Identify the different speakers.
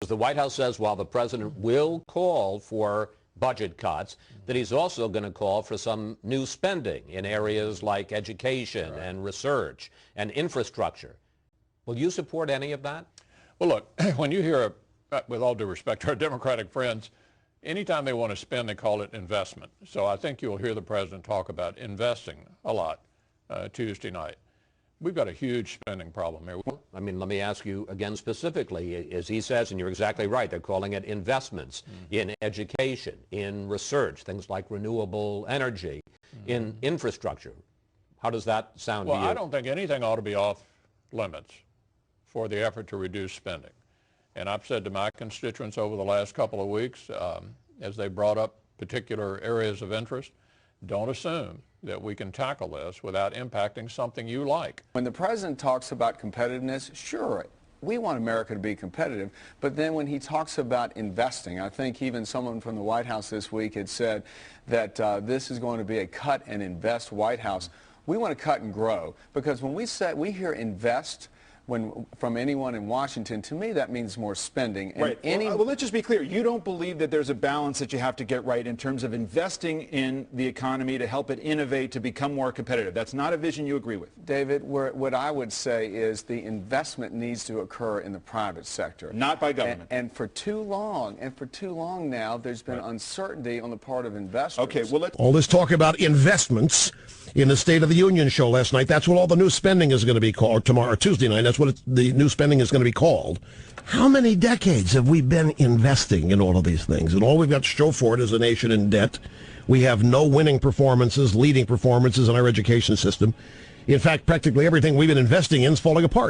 Speaker 1: because the White House says while the president will call for budget cuts, that he's also going to call for some new spending in areas like education and research and infrastructure. Will you support any of that?
Speaker 2: Well, look, when you hear, with all due respect to our Democratic friends, anytime they want to spend, they call it investment. So I think you'll hear the president talk about investing a lot Tuesday night. We've got a huge spending problem here.
Speaker 1: I mean, let me ask you again specifically. As he says, and you're exactly right, they're calling it investments in education, in research, things like renewable energy, in infrastructure. How does that sound to you?
Speaker 2: Well, I don't think anything ought to be off limits for the effort to reduce spending. And I've said to my constituents over the last couple of weeks, as they brought up particular areas of interest, don't assume that we can tackle this without impacting something you like.
Speaker 3: When the president talks about competitiveness, sure, we want America to be competitive, but then when he talks about investing, I think even someone from the White House this week had said that this is going to be a cut and invest White House. We want to cut and grow, because when we hear invest, from anyone in Washington, to me that means more spending. And
Speaker 4: right. Well, let's just be clear. You don't believe that there's a balance that you have to get right in terms of investing in the economy to help it innovate, to become more competitive. That's not a vision you agree with.
Speaker 3: David, what I would say is the investment needs to occur in the private sector.
Speaker 4: Not by government.
Speaker 3: And for too long now, there's been uncertainty on the part of investors.
Speaker 4: Okay, well,
Speaker 5: all this talk about investments in the State of the Union show last night, that's what all the new spending is going to be called tomorrow, Tuesday night. That's what the new spending is going to be called. How many decades have we been investing in all of these things? And all we've got to show for it is a nation in debt. We have no winning performances, leading performances in our education system. In fact, practically everything we've been investing in is falling apart.